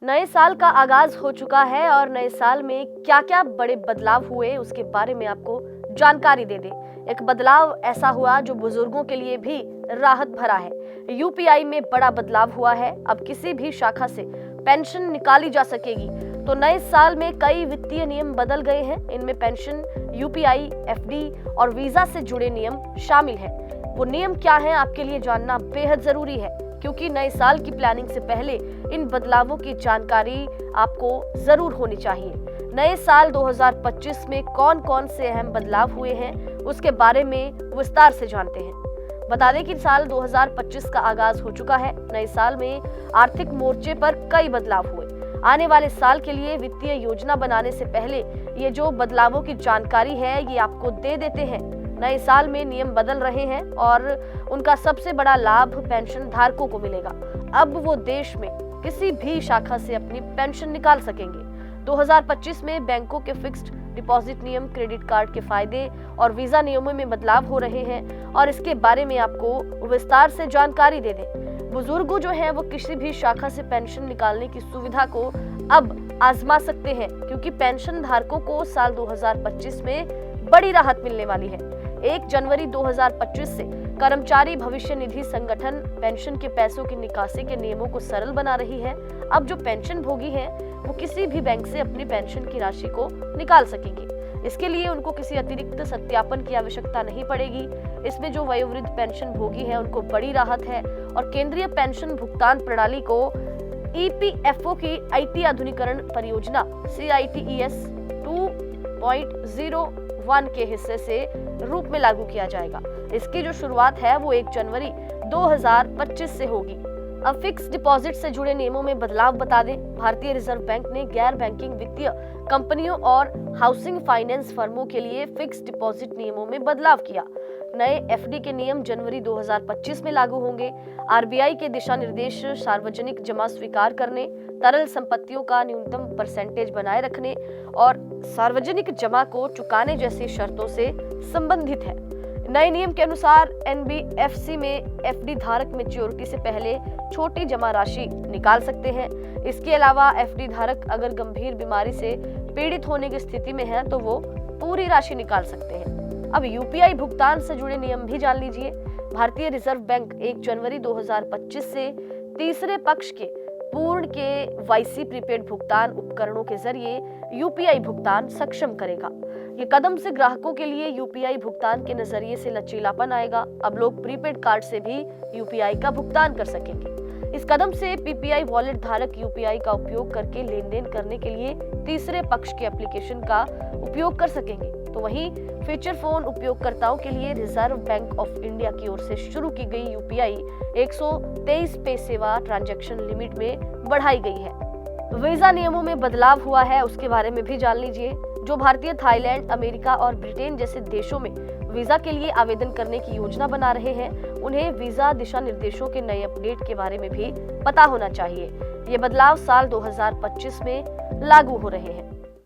नए साल का आगाज हो चुका है और नए साल में क्या क्या बड़े बदलाव हुए उसके बारे में आपको जानकारी दे दें। एक बदलाव ऐसा हुआ जो बुजुर्गों के लिए भी राहत भरा है। यूपीआई में बड़ा बदलाव हुआ है। अब किसी भी शाखा से पेंशन निकाली जा सकेगी। तो नए साल में कई वित्तीय नियम बदल गए हैं। इनमें पेंशन, यूपीआई, एफडी और वीजा से जुड़े नियम शामिल हैं। वो नियम क्या हैं आपके लिए जानना बेहद जरूरी है, क्योंकि नए साल की प्लानिंग से पहले इन बदलावों की जानकारी आपको जरूर होनी चाहिए। नए साल 2025 में कौन कौन से अहम बदलाव हुए हैं उसके बारे में विस्तार से जानते हैं। बता दें कि साल 2025 का आगाज हो चुका है। नए साल में आर्थिक मोर्चे पर कई बदलाव हुए। आने वाले साल के लिए वित्तीय योजना बनाने से पहले ये जो बदलावों की जानकारी है ये आपको दे देते हैं। नए साल में नियम बदल रहे हैं और उनका सबसे बड़ा लाभ पेंशन धारकों को मिलेगा। अब वो देश में किसी भी शाखा से अपनी पेंशन निकाल सकेंगे। 2025 में बैंकों के फिक्स्ड डिपॉजिट नियम, क्रेडिट कार्ड के फायदे और वीजा नियमों में बदलाव हो रहे हैं और इसके बारे में आपको विस्तार से जानकारी दे दें। बुजुर्ग जो हैं वो किसी भी शाखा से पेंशन निकालने की सुविधा को अब आजमा सकते हैं, क्योंकि पेंशन धारकों को साल 2025 में बड़ी राहत मिलने वाली है। 1 जनवरी 2025 से कर्मचारी भविष्य निधि संगठन पेंशन के पैसों की निकासी के नियमों को सरल बना रही है। अब जो पेंशन भोगी हैं वो किसी भी बैंक से अपनी पेंशन की राशि को निकाल सकेंगे। इसके लिए उनको किसी अतिरिक्त सत्यापन की आवश्यकता नहीं पड़ेगी। इसमें जो वयोवृद्ध पेंशन भोगी है उनको बड़ी राहत है और केंद्रीय पेंशन भुगतान प्रणाली को ईपीएफओ की आईटी आधुनिकीकरण परियोजना CITES 2.01 के हिस्से से रूप में लागू किया जाएगा। इसकी जो शुरुआत है वो 1 जनवरी 2025 से होगी। अब फिक्स डिपॉजिट से जुड़े नियमों में बदलाव बता दें। भारतीय रिजर्व बैंक ने गैर बैंकिंग वित्तीय कंपनियों और हाउसिंग फाइनेंस फर्मों के लिए फिक्स डिपॉजिट नियमों में बदलाव किया। नए एफडी के नियम जनवरी 2025 में लागू होंगे। आरबीआई के दिशा निर्देश सार्वजनिक जमा स्वीकार करने, तरल संपत्तियों का न्यूनतम परसेंटेज बनाए रखने और सार्वजनिक जमा को चुकाने जैसी शर्तों से संबंधित है। नए नियम के अनुसार एनबीएफसी में एफडी धारक मैच्योरिटी से पहले छोटी जमा राशि निकाल सकते हैं। इसके अलावा एफडी धारक अगर गंभीर बीमारी से पीड़ित होने की स्थिति में है तो वो पूरी राशि निकाल सकते हैं। अब यूपीआई भुगतान से जुड़े नियम भी जान लीजिए। भारतीय रिजर्व बैंक 1 जनवरी 2025 से तीसरे पक्ष के पूर्ण KYC प्रीपेड भुगतान उपकरणों के जरिए यूपीआई भुगतान सक्षम करेगा। ये कदम से ग्राहकों के लिए यूपीआई भुगतान के नजरिए से लचीलापन आएगा। अब लोग प्रीपेड कार्ड से भी यूपीआई का भुगतान कर सकेंगे। इस कदम से पीपीआई वॉलेट धारक यूपीआई का उपयोग करके लेन देन करने के लिए तीसरे पक्ष के एप्लीकेशन का उपयोग कर सकेंगे। तो वहीं फीचर फोन उपयोगकर्ताओं के लिए रिजर्व बैंक ऑफ इंडिया की ओर से शुरू की गई यूपीआई 123 पे सेवा ट्रांजैक्शन लिमिट में बढ़ाई गई है। वीजा नियमों में बदलाव हुआ है, उसके बारे में भी जान लीजिए। जो भारतीय थाईलैंड, अमेरिका और ब्रिटेन जैसे देशों में वीजा के लिए आवेदन करने की योजना बना रहे हैं, उन्हें वीजा दिशा निर्देशों के नए अपडेट के बारे में भी पता होना चाहिए। ये बदलाव साल 2025 में लागू हो रहे हैं।